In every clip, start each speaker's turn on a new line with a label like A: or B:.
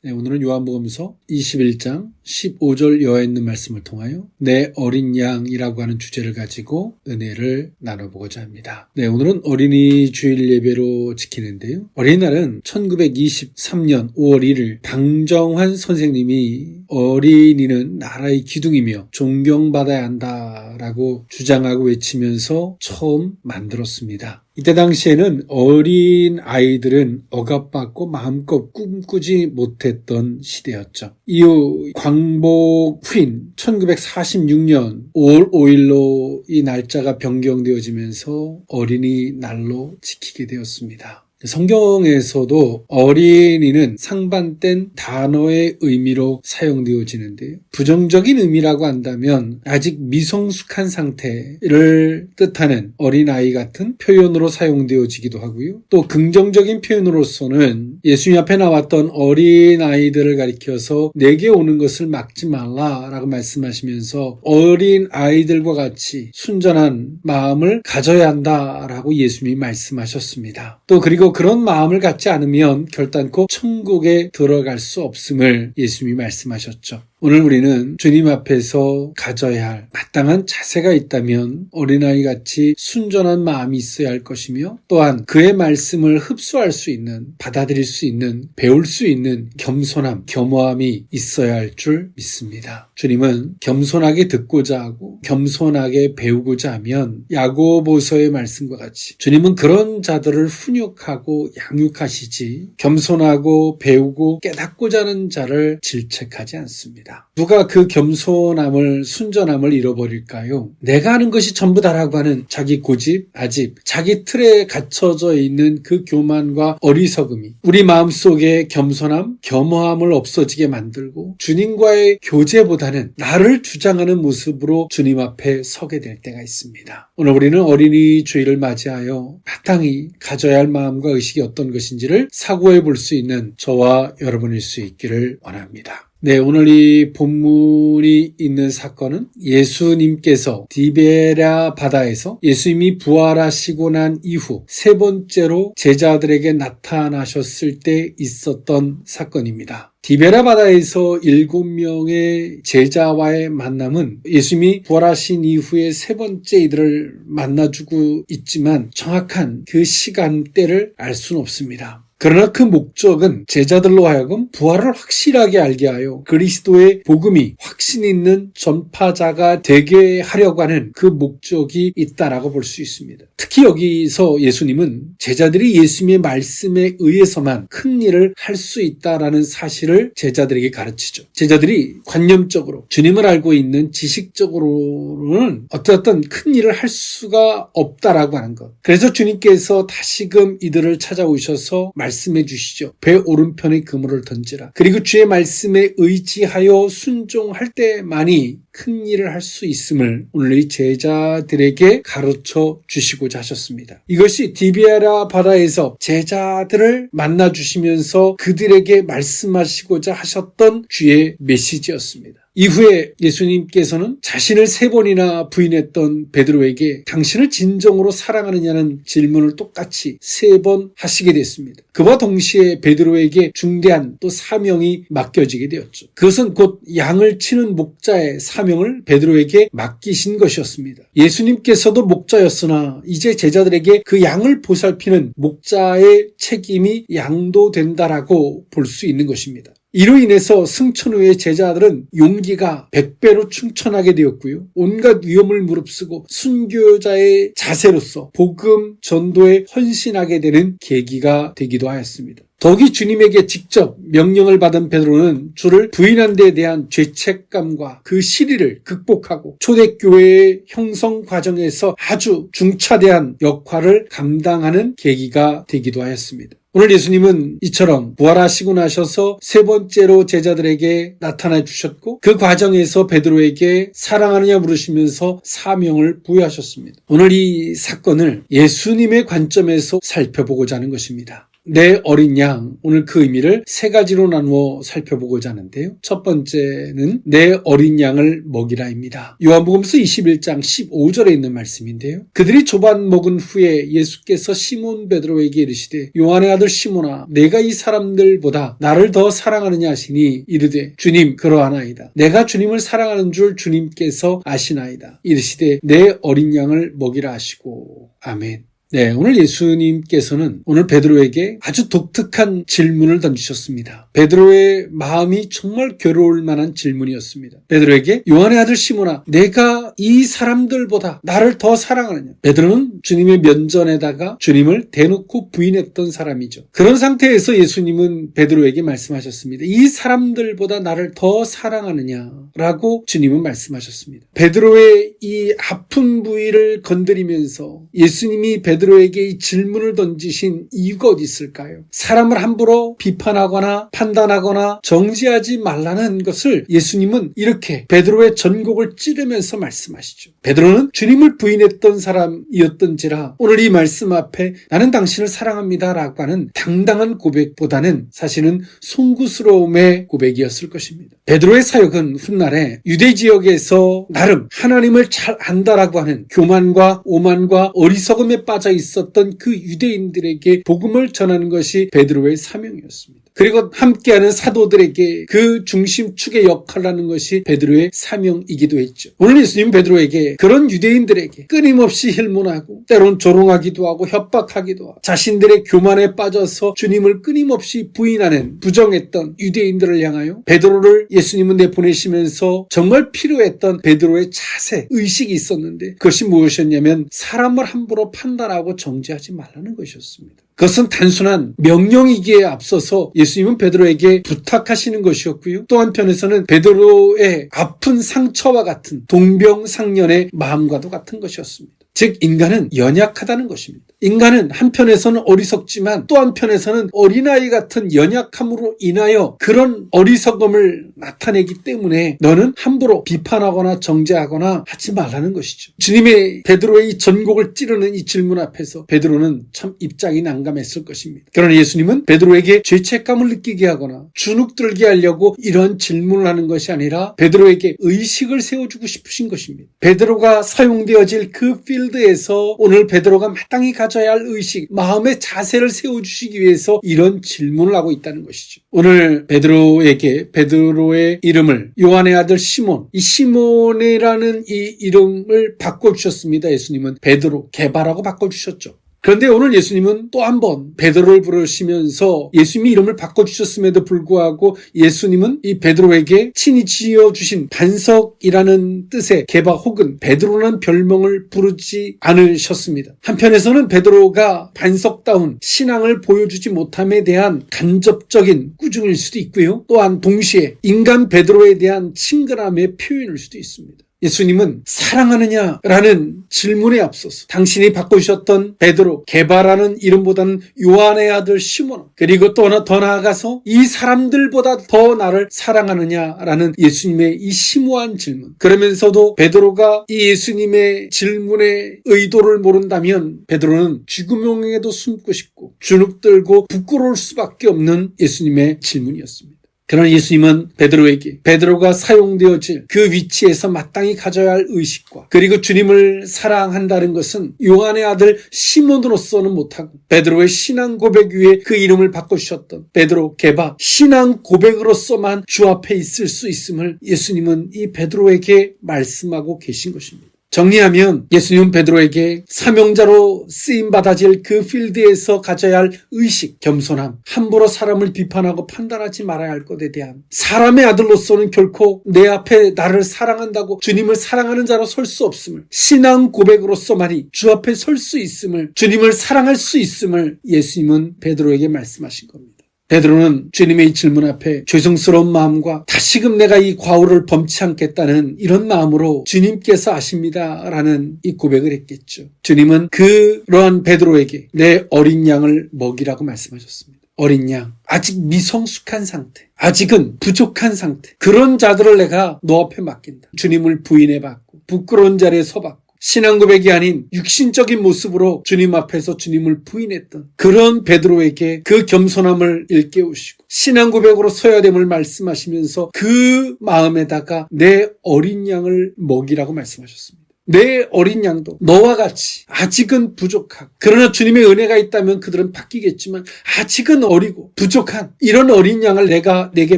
A: 네, 오늘은 요한복음서 21장 15절 이하에 있는 말씀을 통하여 내 어린 양이라고 하는 주제를 가지고 은혜를 나눠보고자 합니다. 네, 오늘은 어린이 주일 예배로 지키는데요. 어린이날은 1923년 5월 1일 방정환 선생님이 어린이는 나라의 기둥이며 존경받아야 한다라고 주장하고 외치면서 처음 만들었습니다. 이때 당시에는 어린 아이들은 억압받고 마음껏 꿈꾸지 못했던 시대였죠. 이후 광복 후인 1946년 5월 5일로 이 날짜가 변경되어지면서 어린이날로 지키게 되었습니다. 성경에서도 어린이는 상반된 단어의 의미로 사용되어지는데요. 부정적인 의미라고 한다면 아직 미성숙한 상태를 뜻하는 어린아이 같은 표현으로 사용되어지기도 하고요. 또 긍정적인 표현으로서는 예수님 앞에 나왔던 어린아이들을 가리켜서 내게 오는 것을 막지 말라라고 말씀하시면서 어린아이들과 같이 순전한 마음을 가져야 한다라고 예수님이 말씀하셨습니다. 또 그리고 그런 마음을 갖지 않으면 결단코 천국에 들어갈 수 없음을 예수님이 말씀하셨죠. 오늘 우리는 주님 앞에서 가져야 할 마땅한 자세가 있다면 어린아이같이 순전한 마음이 있어야 할 것이며 또한 그의 말씀을 흡수할 수 있는, 받아들일 수 있는, 배울 수 있는 겸손함, 겸허함이 있어야 할 줄 믿습니다. 주님은 겸손하게 듣고자 하고 겸손하게 배우고자 하면 야고보서의 말씀과 같이 주님은 그런 자들을 훈육하고 양육하시지 겸손하고 배우고 깨닫고자 하는 자를 질책하지 않습니다. 누가 그 겸손함을, 순전함을 잃어버릴까요? 내가 하는 것이 전부다라고 하는 자기 고집, 아집, 자기 틀에 갇혀져 있는 그 교만과 어리석음이 우리 마음속에 겸손함, 겸허함을 없어지게 만들고 주님과의 교제보다는 나를 주장하는 모습으로 주님 앞에 서게 될 때가 있습니다. 오늘 우리는 어린이 주일을 맞이하여 마땅히 가져야 할 마음과 의식이 어떤 것인지를 사고해 볼 수 있는 저와 여러분일 수 있기를 원합니다. 네, 오늘 이 본문이 있는 사건은 예수님께서 디베랴 바다에서 예수님이 부활하시고 난 이후 세 번째로 제자들에게 나타나셨을 때 있었던 사건입니다. 디베랴 바다에서 7명의 제자와의 만남은 예수님이 부활하신 이후에 세 번째 이들을 만나주고 있지만 정확한 그 시간대를 알 수는 없습니다. 그러나 그 목적은 제자들로 하여금 부활을 확실하게 알게 하여 그리스도의 복음이 확신 있는 전파자가 되게 하려고 하는 그 목적이 있다라고 볼 수 있습니다. 특히 여기서 예수님은 제자들이 예수님의 말씀에 의해서만 큰 일을 할 수 있다라는 사실을 제자들에게 가르치죠. 제자들이 관념적으로 주님을 알고 있는 지식적으로는 어떤 큰 일을 할 수가 없다라고 하는 것. 그래서 주님께서 다시금 이들을 찾아오셔서 말씀해 주시죠. 배 오른편에 그물을 던지라. 그리고 주의 말씀에 의지하여 순종할 때만이 큰 일을 할 수 있음을 오늘 이 제자들에게 가르쳐 주시고자 하셨습니다. 이것이 디베랴 바다에서 제자들을 만나 주시면서 그들에게 말씀하시고자 하셨던 주의 메시지였습니다. 이후에 예수님께서는 자신을 3번이나 부인했던 베드로에게 당신을 진정으로 사랑하느냐는 질문을 똑같이 3번 하시게 됐습니다. 그와 동시에 베드로에게 중대한 또 사명이 맡겨지게 되었죠. 그것은 곧 양을 치는 목자의 사명을 베드로에게 맡기신 것이었습니다. 예수님께서도 목자였으나 이제 제자들에게 그 양을 보살피는 목자의 책임이 양도된다라고 볼 수 있는 것입니다. 이로 인해서 승천 후에 제자들은 용기가 100배로 충천하게 되었고요. 온갖 위험을 무릅쓰고 순교자의 자세로서 복음 전도에 헌신하게 되는 계기가 되기도 하였습니다. 더욱이 주님에게 직접 명령을 받은 베드로는 주를 부인한 데에 대한 죄책감과 그 시리를 극복하고 초대교회의 형성 과정에서 아주 중차대한 역할을 감당하는 계기가 되기도 하였습니다. 오늘 예수님은 이처럼 부활하시고 나셔서 세 번째로 제자들에게 나타나 주셨고 그 과정에서 베드로에게 사랑하느냐 물으시면서 사명을 부여하셨습니다. 오늘 이 사건을 예수님의 관점에서 살펴보고자 하는 것입니다. 내 어린 양, 오늘 그 의미를 세 가지로 나누어 살펴보고자 하는데요. 첫 번째는 내 어린 양을 먹이라입니다. 요한복음서 21장 15절에 있는 말씀인데요. 그들이 조반 먹은 후에 예수께서 시몬 베드로에게 이르시되 요한의 아들 시몬아 내가 이 사람들보다 나를 더 사랑하느냐 하시니 이르되 주님 그러하나이다. 내가 주님을 사랑하는 줄 주님께서 아시나이다. 이르시되 내 어린 양을 먹이라 하시고 아멘. 네, 오늘 예수님께서는 오늘 베드로에게 아주 독특한 질문을 던지셨습니다. 베드로의 마음이 정말 괴로울 만한 질문이었습니다. 베드로에게 요한의 아들 시몬아, 내가 이 사람들보다 나를 더 사랑하느냐? 베드로는 주님의 면전에다가 주님을 대놓고 부인했던 사람이죠. 그런 상태에서 예수님은 베드로에게 말씀하셨습니다. 이 사람들보다 나를 더 사랑하느냐라고 주님은 말씀하셨습니다. 베드로의 이 아픈 부위를 건드리면서 예수님이 베드로에게 이 질문을 던지신 이유가 어디 있을까요? 사람을 함부로 비판하거나 판단하거나 정죄하지 말라는 것을 예수님은 이렇게 베드로의 전곡을 찌르면서 말씀하시죠. 베드로는 주님을 부인했던 사람이었던지라 오늘 이 말씀 앞에 나는 당신을 사랑합니다 라고 하는 당당한 고백보다는 사실은 송구스러움의 고백이었을 것입니다. 베드로의 사역은 훗날에 유대 지역에서 나름 하나님을 잘 안다라고 하는 교만과 오만과 어리석음에 빠져 있었던 그 유대인들에게 복음을 전하는 것이 베드로의 사명이었습니다. 그리고 함께하는 사도들에게 그 중심축의 역할을 하는 것이 베드로의 사명이기도 했죠. 오늘 예수님 베드로에게 그런 유대인들에게 끊임없이 힐문하고 때론 조롱하기도 하고 협박하기도 하고 자신들의 교만에 빠져서 주님을 끊임없이 부인하는 부정했던 유대인들을 향하여 베드로를 예수님은 내보내시면서 정말 필요했던 베드로의 자세, 의식이 있었는데 그것이 무엇이었냐면 사람을 함부로 판단하고 정죄하지 말라는 것이었습니다. 그것은 단순한 명령이기에 앞서서 예수님은 베드로에게 부탁하시는 것이었고요. 또 한편에서는 베드로의 아픈 상처와 같은 동병상련의 마음과도 같은 것이었습니다. 즉 인간은 연약하다는 것입니다. 인간은 한편에서는 어리석지만 또 한편에서는 어린아이 같은 연약함으로 인하여 그런 어리석음을 나타내기 때문에 너는 함부로 비판하거나 정죄하거나 하지 말라는 것이죠. 주님의 베드로의 이 전곡을 찌르는 이 질문 앞에서 베드로는 참 입장이 난감했을 것입니다. 그러나 예수님은 베드로에게 죄책감을 느끼게 하거나 주눅들게 하려고 이런 질문을 하는 것이 아니라 베드로에게 의식을 세워주고 싶으신 것입니다. 베드로가 사용되어질 그 필드에서 오늘 베드로가 마땅히 가져야 할 의식, 마음의 자세를 세워주시기 위해서 이런 질문을 하고 있다는 것이죠. 오늘 베드로에게 베드로의 이름을 요한의 아들 시몬, 이 시몬이라는 이 이름을 바꿔주셨습니다. 예수님은 베드로, 게바라고 바꿔주셨죠. 그런데 오늘 예수님은 또 한 번 베드로를 부르시면서 예수님이 이름을 바꿔주셨음에도 불구하고 예수님은 이 베드로에게 친히 지어주신 반석이라는 뜻의 게바 혹은 베드로라는 별명을 부르지 않으셨습니다. 한편에서는 베드로가 반석다운 신앙을 보여주지 못함에 대한 간접적인 꾸중일 수도 있고요. 또한 동시에 인간 베드로에 대한 친근함의 표현일 수도 있습니다. 예수님은 사랑하느냐라는 질문에 앞서서 당신이 바꾸셨던 베드로, 게바라는 이름보다는 요한의 아들 시몬, 그리고 또 하나 더 나아가서 이 사람들보다 더 나를 사랑하느냐라는 예수님의 이 심오한 질문. 그러면서도 베드로가 이 예수님의 질문의 의도를 모른다면 베드로는 쥐구멍에도 숨고 싶고 주눅들고 부끄러울 수밖에 없는 예수님의 질문이었습니다. 그러나 예수님은 베드로에게 베드로가 사용되어질 그 위치에서 마땅히 가져야 할 의식과 그리고 주님을 사랑한다는 것은 요한의 아들 시몬으로서는 못하고 베드로의 신앙 고백 위에 그 이름을 바꿔주셨던 베드로, 게바, 신앙 고백으로서만 주 앞에 있을 수 있음을 예수님은 이 베드로에게 말씀하고 계신 것입니다. 정리하면 예수님은 베드로에게 사명자로 쓰임받아질 그 필드에서 가져야 할 의식, 겸손함, 함부로 사람을 비판하고 판단하지 말아야 할 것에 대한 사람의 아들로서는 결코 내 앞에 나를 사랑한다고 주님을 사랑하는 자로 설 수 없음을 신앙 고백으로서만이 주 앞에 설 수 있음을 주님을 사랑할 수 있음을 예수님은 베드로에게 말씀하신 겁니다. 베드로는 주님의 이 질문 앞에 죄송스러운 마음과 다시금 내가 이 과오를 범치 않겠다는 이런 마음으로 주님께서 아십니다라는 이 고백을 했겠죠. 주님은 그러한 베드로에게 내 어린 양을 먹이라고 말씀하셨습니다. 어린 양, 아직 미성숙한 상태, 아직은 부족한 상태, 그런 자들을 내가 너 앞에 맡긴다. 주님을 부인해봤고 부끄러운 자리에 서봤고 신앙 고백이 아닌 육신적인 모습으로 주님 앞에서 주님을 부인했던 그런 베드로에게 그 겸손함을 일깨우시고 신앙 고백으로 서야 됨을 말씀하시면서 그 마음에다가 내 어린 양을 먹이라고 말씀하셨습니다. 내 어린 양도 너와 같이 아직은 부족하고, 그러나 주님의 은혜가 있다면 그들은 바뀌겠지만 아직은 어리고 부족한 이런 어린 양을 내게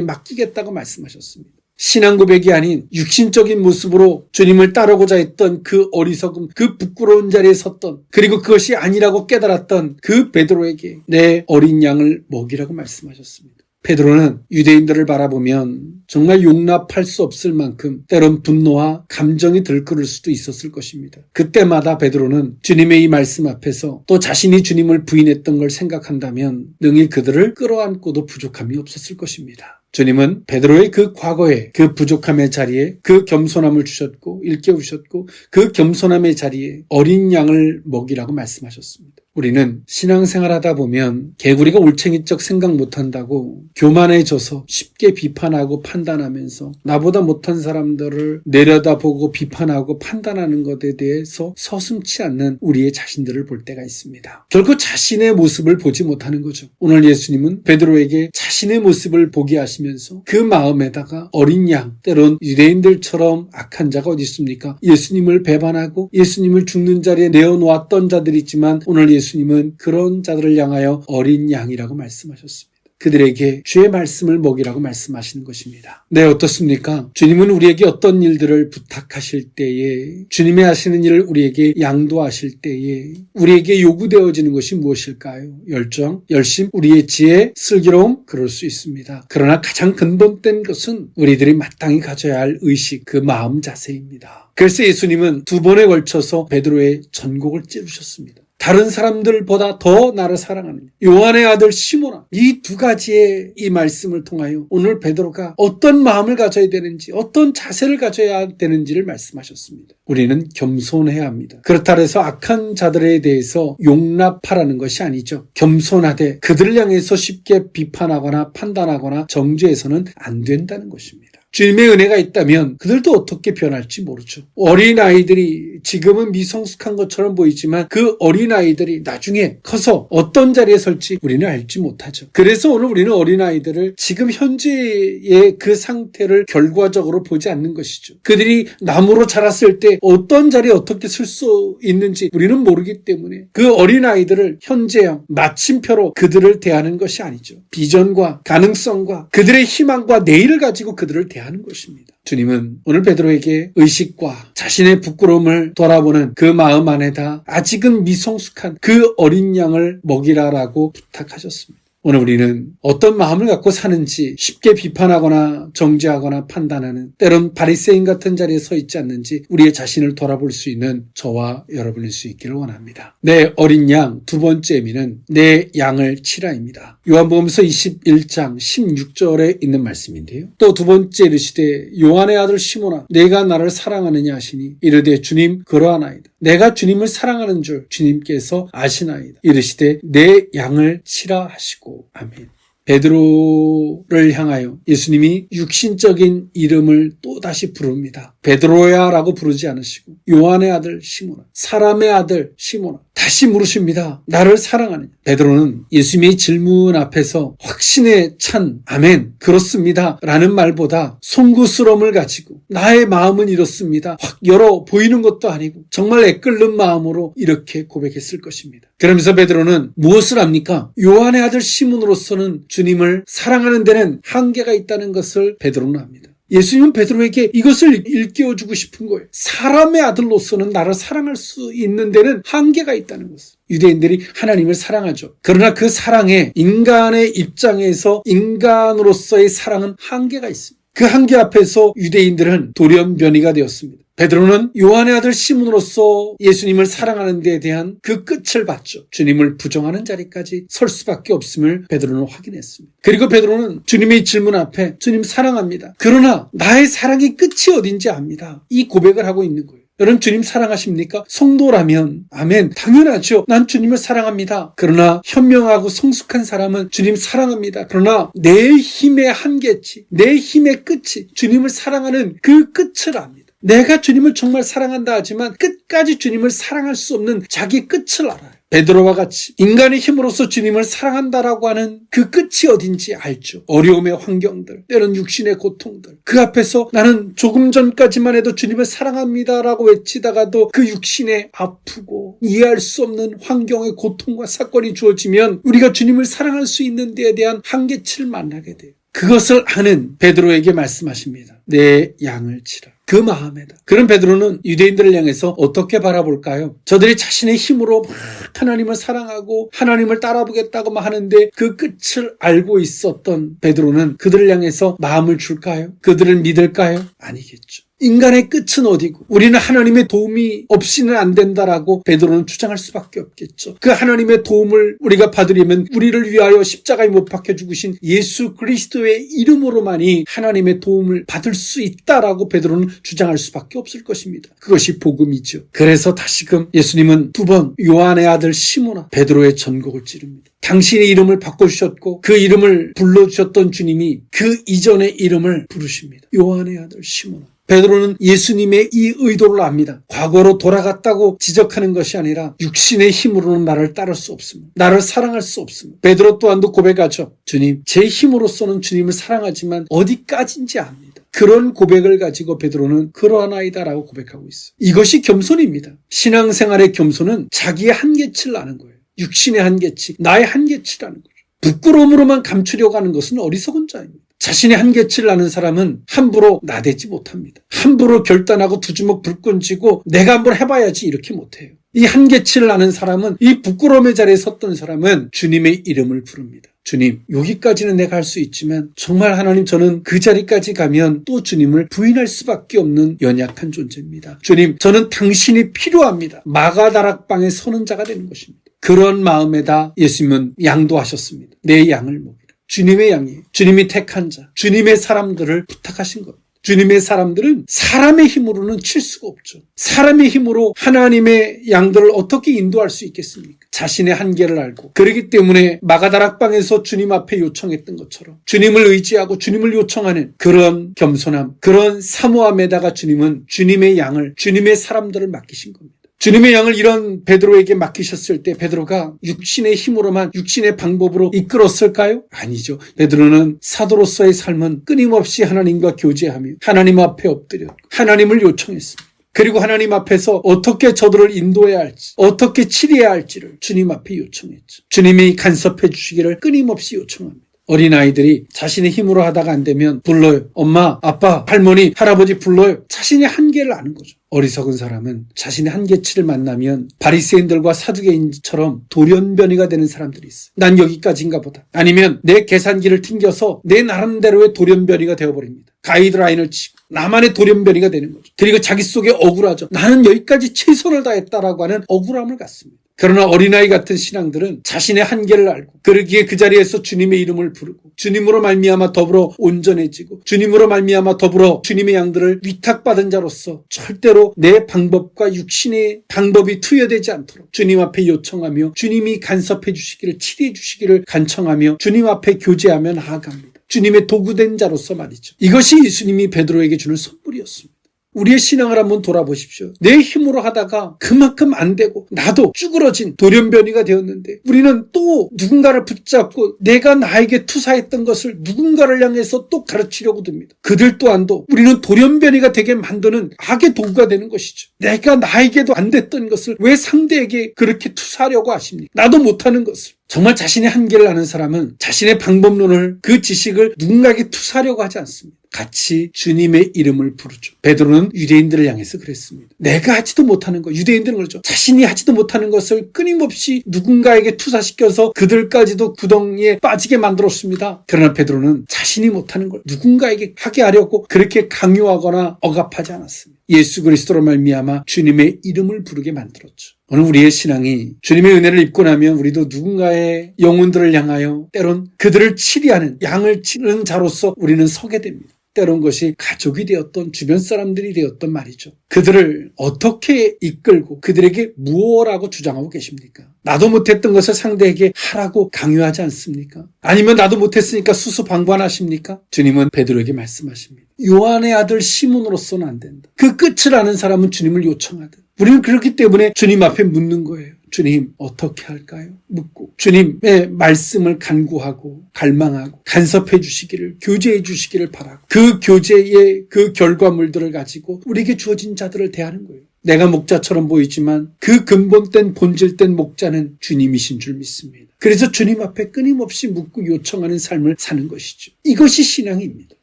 A: 맡기겠다고 말씀하셨습니다. 신앙 고백이 아닌 육신적인 모습으로 주님을 따르고자 했던 그 어리석음, 그 부끄러운 자리에 섰던, 그리고 그것이 아니라고 깨달았던 그 베드로에게 내 어린 양을 먹이라고 말씀하셨습니다. 베드로는 유대인들을 바라보면 정말 용납할 수 없을 만큼 때론 분노와 감정이 들끓을 수도 있었을 것입니다. 그때마다 베드로는 주님의 이 말씀 앞에서 또 자신이 주님을 부인했던 걸 생각한다면 능히 그들을 끌어안고도 부족함이 없었을 것입니다. 주님은 베드로의 그 과거의 그 부족함의 자리에 그 겸손함을 주셨고 일깨우셨고, 그 겸손함의 자리에 어린 양을 먹이라고 말씀하셨습니다. 우리는 신앙생활하다 보면 개구리가 올챙이적 생각 못한다고 교만해져서 쉽게 비판하고 판단하면서 나보다 못한 사람들을 내려다보고 비판하고 판단하는 것에 대해서 서슴지 않는 우리의 자신들을 볼 때가 있습니다. 결국 자신의 모습을 보지 못하는 거죠. 오늘 예수님은 베드로에게 자신의 모습을 보게 하시면서 그 마음에다가 어린 양, 때론 유대인들처럼 악한 자가 어디 있습니까? 예수님을 배반하고 예수님을 죽는 자리에 내어놓았던 자들이 있지만 오늘 예수님은 그런 자들을 향하여 어린 양이라고 말씀하셨습니다. 그들에게 주의 말씀을 먹이라고 말씀하시는 것입니다. 네, 어떻습니까? 주님은 우리에게 어떤 일들을 부탁하실 때에, 주님이 하시는 일을 우리에게 양도하실 때에 우리에게 요구되어지는 것이 무엇일까요? 열정, 열심, 우리의 지혜, 슬기로움, 그럴 수 있습니다. 그러나 가장 근본된 것은 우리들이 마땅히 가져야 할 의식, 그 마음 자세입니다. 그래서 예수님은 2번에 걸쳐서 베드로의 전곡을 찌르셨습니다. 다른 사람들보다 더 나를 사랑하는 요한의 아들 시몬아, 이 2가지의 이 말씀을 통하여 오늘 베드로가 어떤 마음을 가져야 되는지, 어떤 자세를 가져야 되는지를 말씀하셨습니다. 우리는 겸손해야 합니다. 그렇다 해서 악한 자들에 대해서 용납하라는 것이 아니죠. 겸손하되 그들을 향해서 쉽게 비판하거나 판단하거나 정죄해서는 안 된다는 것입니다. 주님의 은혜가 있다면 그들도 어떻게 변할지 모르죠. 어린아이들이 지금은 미성숙한 것처럼 보이지만 그 어린아이들이 나중에 커서 어떤 자리에 설지 우리는 알지 못하죠. 그래서 오늘 우리는 어린아이들을 지금 현재의 그 상태를 결과적으로 보지 않는 것이죠. 그들이 나무로 자랐을 때 어떤 자리에 어떻게 설 수 있는지 우리는 모르기 때문에 그 어린아이들을 현재형, 마침표로 그들을 대하는 것이 아니죠. 비전과 가능성과 그들의 희망과 내일을 가지고 그들을 대하는 것입니다. 주님은 오늘 베드로에게 의식과 자신의 부끄러움을 돌아보는 그 마음 안에다 아직은 미성숙한 그 어린 양을 먹이라라고 부탁하셨습니다. 오늘 우리는 어떤 마음을 갖고 사는지 쉽게 비판하거나 정죄하거나 판단하는, 때론 바리새인 같은 자리에 서 있지 않는지 우리의 자신을 돌아볼 수 있는 저와 여러분일 수 있기를 원합니다. 내 어린 양, 2번째 의미는 내 양을 치라입니다. 요한복음서 21장 16절에 있는 말씀인데요. 또 2번째 이르시되 요한의 아들 시몬아, 내가 나를 사랑하느냐 하시니 이르되 주님 그러하나이다. 내가 주님을 사랑하는 줄 주님께서 아시나이다. 이르시되 내 양을 치라 하시고. 아멘. 베드로를 향하여 예수님이 육신적인 이름을 또다시 부릅니다. 베드로야 라고 부르지 않으시고 요한의 아들 시몬아, 사람의 아들 시몬아, 다시 물으십니다. 나를 사랑하느냐? 베드로는 예수님의 질문 앞에서 확신에 찬 아멘, 그렇습니다 라는 말보다 송구스러움을 가지고 나의 마음은 이렇습니다, 확 열어 보이는 것도 아니고 정말 애끓는 마음으로 이렇게 고백했을 것입니다. 그러면서 베드로는 무엇을 합니까? 요한의 아들 시몬으로서는 주님을 사랑하는 데는 한계가 있다는 것을 베드로는 압니다. 예수님은 베드로에게 이것을 일깨워주고 싶은 거예요. 사람의 아들로서는 나를 사랑할 수 있는 데는 한계가 있다는 것을. 유대인들이 하나님을 사랑하죠. 그러나 그 사랑에 인간의 입장에서 인간으로서의 사랑은 한계가 있습니다. 그 한계 앞에서 유대인들은 돌연변이가 되었습니다. 베드로는 요한의 아들 시몬으로서 예수님을 사랑하는 데에 대한 그 끝을 봤죠. 주님을 부정하는 자리까지 설 수밖에 없음을 베드로는 확인했습니다. 그리고 베드로는 주님의 질문 앞에 주님 사랑합니다, 그러나 나의 사랑의 끝이 어딘지 압니다, 이 고백을 하고 있는 거예요. 여러분, 주님 사랑하십니까? 성도라면 아멘, 당연하죠. 난 주님을 사랑합니다. 그러나 현명하고 성숙한 사람은 주님 사랑합니다, 그러나 내 힘의 한계치, 내 힘의 끝이 주님을 사랑하는 그 끝을 압니다. 내가 주님을 정말 사랑한다 하지만 끝까지 주님을 사랑할 수 없는 자기 끝을 알아요. 베드로와 같이 인간의 힘으로서 주님을 사랑한다라고 하는 그 끝이 어딘지 알죠. 어려움의 환경들, 때론 육신의 고통들, 그 앞에서 나는 조금 전까지만 해도 주님을 사랑합니다라고 외치다가도 그 육신에 아프고 이해할 수 없는 환경의 고통과 사건이 주어지면 우리가 주님을 사랑할 수 있는 데에 대한 한계치를 만나게 돼요. 그것을 아는 베드로에게 말씀하십니다. 내 양을 치라. 그 마음에다. 그런 베드로는 유대인들을 향해서 어떻게 바라볼까요? 저들이 자신의 힘으로 막 하나님을 사랑하고 하나님을 따라보겠다고 하는데 그 끝을 알고 있었던 베드로는 그들을 향해서 마음을 줄까요? 그들을 믿을까요? 아니겠죠. 인간의 끝은 어디고 우리는 하나님의 도움이 없이는 안 된다라고 베드로는 주장할 수밖에 없겠죠. 그 하나님의 도움을 우리가 받으려면 우리를 위하여 십자가에 못 박혀 죽으신 예수 그리스도의 이름으로만이 하나님의 도움을 받을 수 있다라고 베드로는 주장할 수밖에 없을 것입니다. 그것이 복음이죠. 그래서 다시금 예수님은 두 번 요한의 아들 시몬아 베드로의 전곡을 찌릅니다. 당신의 이름을 바꿔주셨고 그 이름을 불러주셨던 주님이 그 이전의 이름을 부르십니다. 요한의 아들 시몬아. 베드로는 예수님의 이 의도를 압니다. 과거로 돌아갔다고 지적하는 것이 아니라 육신의 힘으로는 나를 따를 수 없습니다. 나를 사랑할 수 없습니다. 베드로 또한도 고백하죠. 주님, 제 힘으로서는 주님을 사랑하지만 어디까지인지 압니다. 그런 고백을 가지고 베드로는 그러하나이다라고 고백하고 있어요. 이것이 겸손입니다. 신앙생활의 겸손은 자기의 한계치를 아는 거예요. 육신의 한계치, 나의 한계치라는 거죠. 부끄러움으로만 감추려고 하는 것은 어리석은 자입니다. 자신의 한계치를 아는 사람은 함부로 나대지 못합니다. 함부로 결단하고 두 주먹 불끈 쥐고 내가 한번 해봐야지 이렇게 못해요. 이 한계치를 아는 사람은 이 부끄러움의 자리에 섰던 사람은 주님의 이름을 부릅니다. 주님, 여기까지는 내가 할 수 있지만 정말 하나님 저는 그 자리까지 가면 또 주님을 부인할 수밖에 없는 연약한 존재입니다. 주님, 저는 당신이 필요합니다. 마가다락방에 서는 자가 되는 것입니다. 그런 마음에다 예수님은 양도하셨습니다. 내 양을 먹이라. 주님의 양이에요. 주님이 택한 자, 주님의 사람들을 부탁하신 겁니다. 주님의 사람들은 사람의 힘으로는 칠 수가 없죠. 사람의 힘으로 하나님의 양들을 어떻게 인도할 수 있겠습니까? 자신의 한계를 알고. 그렇기 때문에 마가다락방에서 주님 앞에 요청했던 것처럼 주님을 의지하고 주님을 요청하는 그런 겸손함, 그런 사모함에다가 주님은 주님의 양을, 주님의 사람들을 맡기신 겁니다. 주님의 양을 이런 베드로에게 맡기셨을 때 베드로가 육신의 힘으로만 육신의 방법으로 이끌었을까요? 아니죠. 베드로는 사도로서의 삶은 끊임없이 하나님과 교제하며 하나님 앞에 엎드렸고 하나님을 요청했습니다. 그리고 하나님 앞에서 어떻게 저들을 인도해야 할지, 어떻게 치료해야 할지를 주님 앞에 요청했죠. 주님이 간섭해 주시기를 끊임없이 요청합니다. 어린아이들이 자신의 힘으로 하다가 안 되면 불러요. 엄마, 아빠, 할머니, 할아버지 불러요. 자신의 한계를 아는 거죠. 어리석은 사람은 자신의 한계치를 만나면 바리새인들과 사두개인처럼 돌연변이가 되는 사람들이 있어요. 난 여기까지인가 보다. 아니면 내 계산기를 튕겨서 내 나름대로의 돌연변이가 되어버립니다. 가이드라인을 치고 나만의 돌연변이가 되는 거죠. 그리고 자기 속에 억울하죠. 나는 여기까지 최선을 다했다라고 하는 억울함을 갖습니다. 그러나 어린아이 같은 신앙들은 자신의 한계를 알고 그러기에 그 자리에서 주님의 이름을 부르고 주님으로 말미암아 더불어 온전해지고 주님으로 말미암아 더불어 주님의 양들을 위탁받은 자로서 절대로 내 방법과 육신의 방법이 투여되지 않도록 주님 앞에 요청하며 주님이 간섭해 주시기를 치료해 주시기를 간청하며 주님 앞에 교제하며 나아갑니다. 주님의 도구된 자로서 말이죠. 이것이 예수님이 베드로에게 주는 선물이었습니다. 우리의 신앙을 한번 돌아보십시오. 내 힘으로 하다가 그만큼 안 되고 나도 쭈그러진 돌연변이가 되었는데 우리는 또 누군가를 붙잡고 내가 나에게 투사했던 것을 누군가를 향해서 또 가르치려고 듭니다. 그들 또한도 우리는 돌연변이가 되게 만드는 악의 도구가 되는 것이죠. 내가 나에게도 안 됐던 것을 왜 상대에게 그렇게 투사하려고 하십니까? 나도 못하는 것을. 정말 자신의 한계를 아는 사람은 자신의 방법론을 그 지식을 누군가에게 투사하려고 하지 않습니다. 같이 주님의 이름을 부르죠. 베드로는 유대인들을 향해서 그랬습니다. 내가 하지도 못하는 것, 유대인들은 그렇죠. 자신이 하지도 못하는 것을 끊임없이 누군가에게 투사시켜서 그들까지도 구덩이에 빠지게 만들었습니다. 그러나 베드로는 자신이 못하는 걸 누군가에게 하게 하려고 그렇게 강요하거나 억압하지 않았습니다. 예수 그리스도로 말미암아 주님의 이름을 부르게 만들었죠. 오늘 우리의 신앙이 주님의 은혜를 입고 나면 우리도 누군가의 영혼들을 향하여 때론 그들을 치리하는 양을 치는 자로서 우리는 서게 됩니다. 때론 것이 가족이 되었던 주변 사람들이 되었던 말이죠. 그들을 어떻게 이끌고 그들에게 무엇라고 주장하고 계십니까? 나도 못했던 것을 상대에게 하라고 강요하지 않습니까? 아니면 나도 못했으니까 수수방관하십니까? 주님은 베드로에게 말씀하십니다. 요한의 아들 시몬으로서는 안 된다. 그 끝을 아는 사람은 주님을 요청하든. 우리는 그렇기 때문에 주님 앞에 묻는 거예요. 주님 어떻게 할까요? 묻고 주님의 말씀을 간구하고 갈망하고 간섭해 주시기를, 교제해 주시기를 바라고 그 교제의 그 결과물들을 가지고 우리에게 주어진 자들을 대하는 거예요. 내가 목자처럼 보이지만 그 근본된 본질된 목자는 주님이신 줄 믿습니다. 그래서 주님 앞에 끊임없이 묻고 요청하는 삶을 사는 것이죠. 이것이 신앙입니다.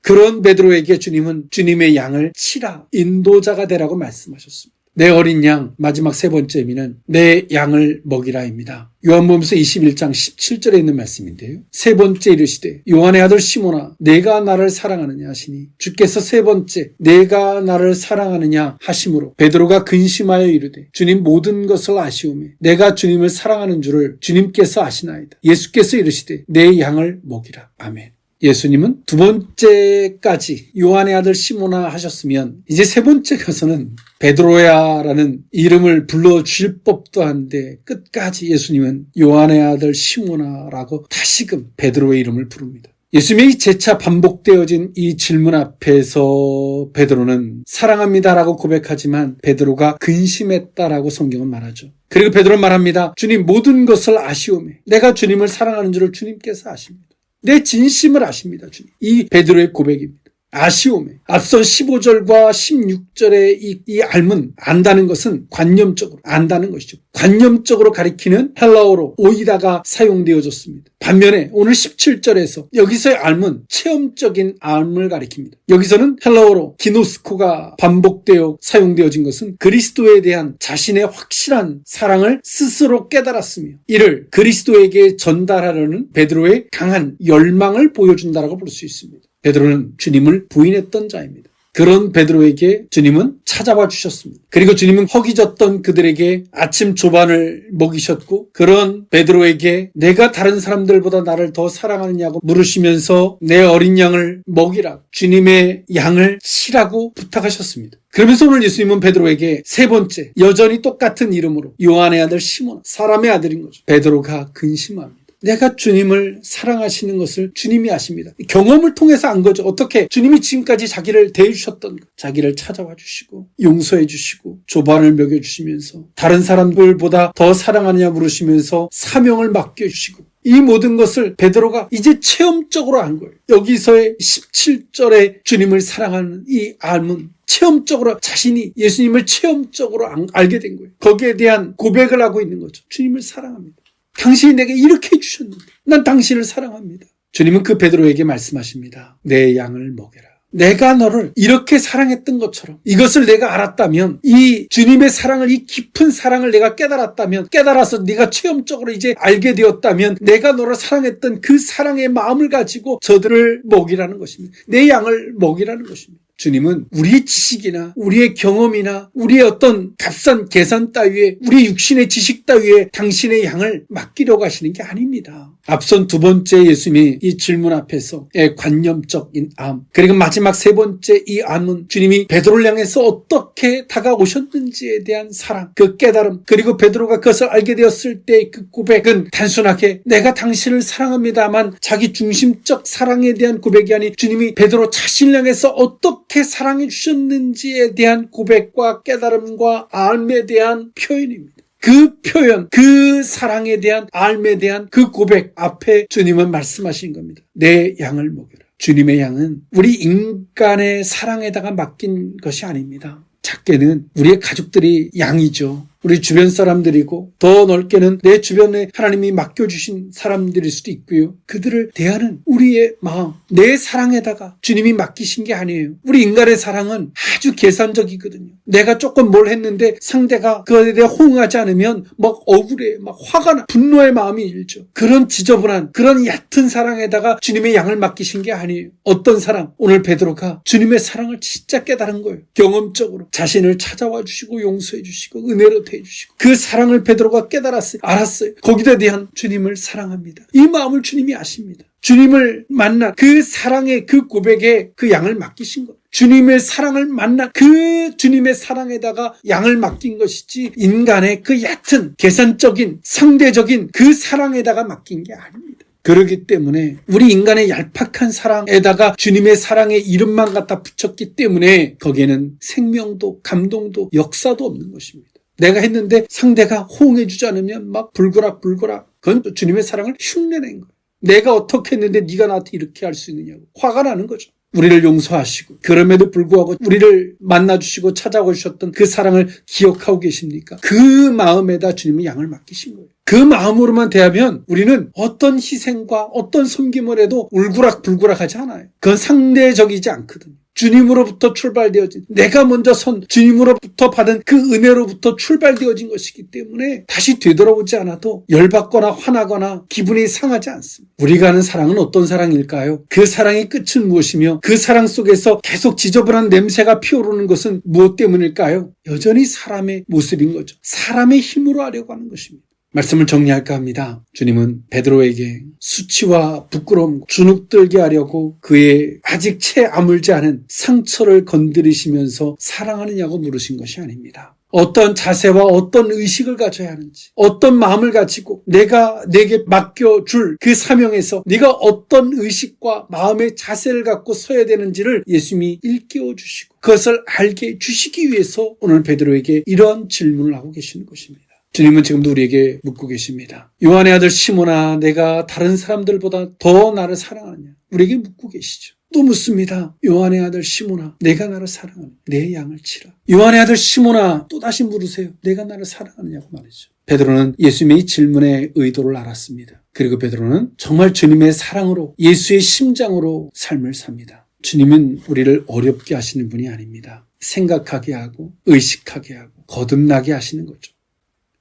A: 그런 베드로에게 주님은 주님의 양을 치라, 인도자가 되라고 말씀하셨습니다. 내 어린 양, 마지막 세 번째 의미는 내 양을 먹이라입니다. 요한복음서 21장 17절에 있는 말씀인데요. 세 번째 이르시되 요한의 아들 시몬아 내가 나를 사랑하느냐 하시니 주께서 세 번째 내가 나를 사랑하느냐 하심으로 베드로가 근심하여 이르되 주님 모든 것을 아시오매 내가 주님을 사랑하는 줄을 주님께서 아시나이다. 예수께서 이르시되 내 양을 먹이라. 아멘. 예수님은 두 번째까지 요한의 아들 시몬아 하셨으면 이제 세 번째 가서는 베드로야라는 이름을 불러주실 법도 한데 끝까지 예수님은 요한의 아들 시몬아라고 다시금 베드로의 이름을 부릅니다. 예수님의 재차 반복되어진 이 질문 앞에서 베드로는 사랑합니다라고 고백하지만 베드로가 근심했다라고 성경은 말하죠. 그리고 베드로는 말합니다. 주님 모든 것을 아시오매 내가 주님을 사랑하는 줄을 주님께서 아십니다. 내 진심을 아십니다, 주님. 이 베드로의 고백입니다. 아시오매. 앞선 15절과 16절의 이 알문, 안다는 것은 관념적으로 안다는 것이죠. 관념적으로 가리키는 헬라어로 오이다가 사용되어졌습니다. 반면에 오늘 17절에서 여기서의 알문, 체험적인 알문을 가리킵니다. 여기서는 헬라어로 기노스코가 반복되어 사용되어진 것은 그리스도에 대한 자신의 확실한 사랑을 스스로 깨달았으며 이를 그리스도에게 전달하려는 베드로의 강한 열망을 보여준다라고 볼 수 있습니다. 베드로는 주님을 부인했던 자입니다. 그런 베드로에게 주님은 찾아와 주셨습니다. 그리고 주님은 허기졌던 그들에게 아침 조반을 먹이셨고 그런 베드로에게 내가 다른 사람들보다 나를 더 사랑하느냐고 물으시면서 내 어린 양을 먹이라 주님의 양을 치라고 부탁하셨습니다. 그러면서 오늘 예수님은 베드로에게 세 번째 여전히 똑같은 이름으로 요한의 아들 시몬 사람의 아들인 거죠. 베드로가 근심합니다. 내가 주님을 사랑하시는 것을 주님이 아십니다. 경험을 통해서 안 거죠. 어떻게 주님이 지금까지 자기를 대해주셨던 것, 자기를 찾아와 주시고 용서해 주시고 조반을 먹여주시면서 다른 사람들보다 더 사랑하느냐 물으시면서 사명을 맡겨주시고 이 모든 것을 베드로가 이제 체험적으로 안 거예요. 여기서의 17절에 주님을 사랑하는 이 알문 체험적으로 자신이 예수님을 체험적으로 알게 된 거예요. 거기에 대한 고백을 하고 있는 거죠. 주님을 사랑합니다. 당신이 내게 이렇게 해주셨는데 난 당신을 사랑합니다. 주님은 그 베드로에게 말씀하십니다. 내 양을 먹여라. 내가 너를 이렇게 사랑했던 것처럼 이것을 내가 알았다면 이 주님의 사랑을 이 깊은 사랑을 내가 깨달았다면 깨달아서 네가 체험적으로 이제 알게 되었다면 내가 너를 사랑했던 그 사랑의 마음을 가지고 저들을 먹이라는 것입니다. 내 양을 먹이라는 것입니다. 주님은 우리의 지식이나 우리의 경험이나 우리의 어떤 값싼 계산 따위에 우리 육신의 지식 따위에 당신의 양을 맡기려고 하시는 게 아닙니다. 앞선 두 번째 예수님이 이 질문 앞에서의 관념적인 암 그리고 마지막 세 번째 이 암은 주님이 베드로를 향해서 어떻게 다가오셨는지에 대한 사랑 그 깨달음 그리고 베드로가 그것을 알게 되었을 때 그 고백은 단순하게 내가 당신을 사랑합니다만 자기 중심적 사랑에 대한 고백이 아닌 주님이 베드로 자신을 향해서 어떻게 사랑해 주셨는지에 대한 고백과 깨달음과 암에 대한 표현입니다. 그 표현, 그 사랑에 대한 알에 대한 그 고백 앞에 주님은 말씀하신 겁니다. 내 양을 먹여라. 주님의 양은 우리 인간의 사랑에다가 맡긴 것이 아닙니다. 작게는 우리의 가족들이 양이죠. 우리 주변 사람들이고 더 넓게는 내 주변에 하나님이 맡겨주신 사람들일 수도 있고요. 그들을 대하는 우리의 마음, 내 사랑에다가 주님이 맡기신 게 아니에요. 우리 인간의 사랑은 아주 계산적이거든요. 내가 조금 뭘 했는데 상대가 그것에 대해 호응하지 않으면 막 억울해, 막 화가 나, 분노의 마음이 일죠. 그런 지저분한, 그런 얕은 사랑에다가 주님의 양을 맡기신 게 아니에요. 어떤 사랑? 오늘 베드로가 주님의 사랑을 진짜 깨달은 거예요. 경험적으로 자신을 찾아와 주시고 용서해 주시고 은혜로 해주시고 그 사랑을 베드로가 깨달았어요. 알았어요. 거기에 대한 주님을 사랑합니다. 이 마음을 주님이 아십니다. 주님을 만난 그 사랑의 그 고백에 그 양을 맡기신 거예요. 주님의 사랑을 만난 그 주님의 사랑에다가 양을 맡긴 것이지 인간의 그 얕은 계산적인 상대적인 그 사랑에다가 맡긴 게 아닙니다. 그렇기 때문에 우리 인간의 얄팍한 사랑에다가 주님의 사랑의 이름만 갖다 붙였기 때문에 거기에는 생명도 감동도 역사도 없는 것입니다. 내가 했는데 상대가 호응해 주지 않으면 막 불그락 그건 또 주님의 사랑을 흉내낸 거예요. 내가 어떻게 했는데 네가 나한테 이렇게 할 수 있느냐고 화가 나는 거죠. 우리를 용서하시고 그럼에도 불구하고 우리를 만나주시고 찾아오셨던 그 사랑을 기억하고 계십니까? 그 마음에다 주님은 양을 맡기신 거예요. 그 마음으로만 대하면 우리는 어떤 희생과 어떤 섬김을 해도 울그락불그락하지 않아요. 그건 상대적이지 않거든요. 주님으로부터 출발되어진 내가 먼저 주님으로부터 받은 그 은혜로부터 출발되어진 것이기 때문에 다시 되돌아오지 않아도 열받거나 화나거나 기분이 상하지 않습니다. 우리가 아는 사랑은 어떤 사랑일까요? 그 사랑의 끝은 무엇이며 그 사랑 속에서 계속 지저분한 냄새가 피어오르는 것은 무엇 때문일까요? 여전히 사람의 모습인 거죠. 사람의 힘으로 하려고 하는 것입니다. 말씀을 정리할까 합니다. 주님은 베드로에게 수치와 부끄러움, 주눅들게 하려고 그의 아직 채 아물지 않은 상처를 건드리시면서 사랑하느냐고 물으신 것이 아닙니다. 어떤 자세와 어떤 의식을 가져야 하는지, 어떤 마음을 가지고 내게 맡겨줄 그 사명에서 네가 어떤 의식과 마음의 자세를 갖고 서야 되는지를 예수님이 일깨워 주시고 그것을 알게 주시기 위해서 오늘 베드로에게 이런 질문을 하고 계시는 것입니다. 주님은 지금도 우리에게 묻고 계십니다. 요한의 아들 시몬아, 내가 다른 사람들보다 더 나를 사랑하느냐? 우리에게 묻고 계시죠. 또 묻습니다. 요한의 아들 시몬아, 내가 나를 사랑하느냐? 내 양을 치라. 요한의 아들 시몬아, 또 다시 물으세요. 내가 나를 사랑하느냐고 말이죠. 베드로는 예수님의 이 질문의 의도를 알았습니다. 그리고 베드로는 정말 주님의 사랑으로 예수의 심장으로 삶을 삽니다. 주님은 우리를 어렵게 하시는 분이 아닙니다. 생각하게 하고 의식하게 하고 거듭나게 하시는 거죠.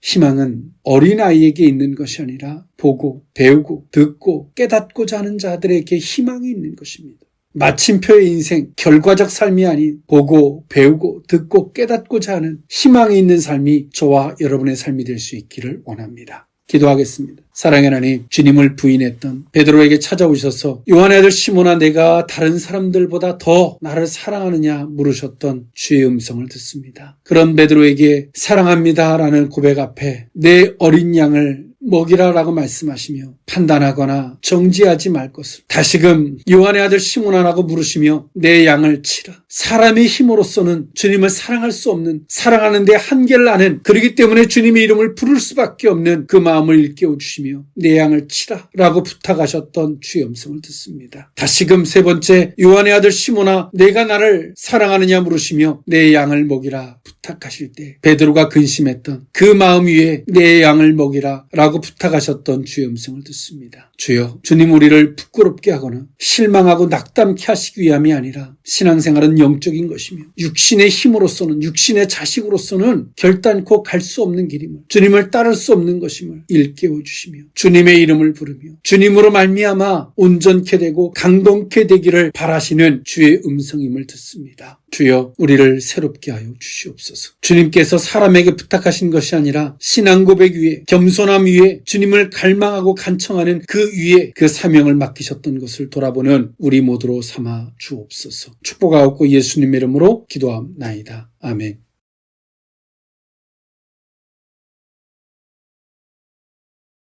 A: 희망은 어린아이에게 있는 것이 아니라 보고 배우고 듣고 깨닫고자 하는 자들에게 희망이 있는 것입니다. 마침표의 인생, 결과적 삶이 아닌 보고 배우고 듣고 깨닫고자 하는 희망이 있는 삶이 저와 여러분의 삶이 될 수 있기를 원합니다. 기도하겠습니다. 사랑의 하나님, 주님을 부인했던 베드로에게 찾아오셔서 요한의 아들 시몬아, 내가 다른 사람들보다 더 나를 사랑하느냐 물으셨던 주의 음성을 듣습니다. 그런 베드로에게 사랑합니다라는 고백 앞에 내 어린 양을 먹이라라고 말씀하시며 판단하거나 정지하지 말 것을, 다시금 요한의 아들 시몬아라고 부르시며 내 양을 치라. 사람의 힘으로서는 주님을 사랑할 수 없는, 사랑하는 데 한계를 아는, 그렇기 때문에 주님의 이름을 부를 수밖에 없는 그 마음을 일깨워 주시며 내 양을 치라 라고 부탁하셨던 주의 음성을 듣습니다. 다시금 세 번째, 요한의 아들 시몬아, 내가 나를 사랑하느냐 물으시며 내 양을 먹이라 부탁하실 때 베드로가 근심했던 그 마음 위에 내 양을 먹이라 라고 부탁하셨던 주의 음성을 듣습니다. 주여, 주님 우리를 부끄럽게 하거나 실망하고 낙담케 하시기 위함이 아니라 신앙생활은 영적인 것이며 육신의 힘으로서는, 육신의 자식으로서는 결단코 갈 수 없는 길임을, 주님을 따를 수 없는 것임을 일깨워 주시며 주님의 이름을 부르며 주님으로 말미암아 온전케 되고 강동케 되기를 바라시는 주의 음성임을 듣습니다. 주여, 우리를 새롭게 하여 주시옵소서. 주님께서 사람에게 부탁하신 것이 아니라 신앙 고백 위에, 겸손함 위에, 주님을 갈망하고 간청하는 그 위에 그 사명을 맡기셨던 것을 돌아보는 우리 모두로 삼아 주옵소서. 축복하옵고 예수님의 이름으로 기도합나이다. 아멘.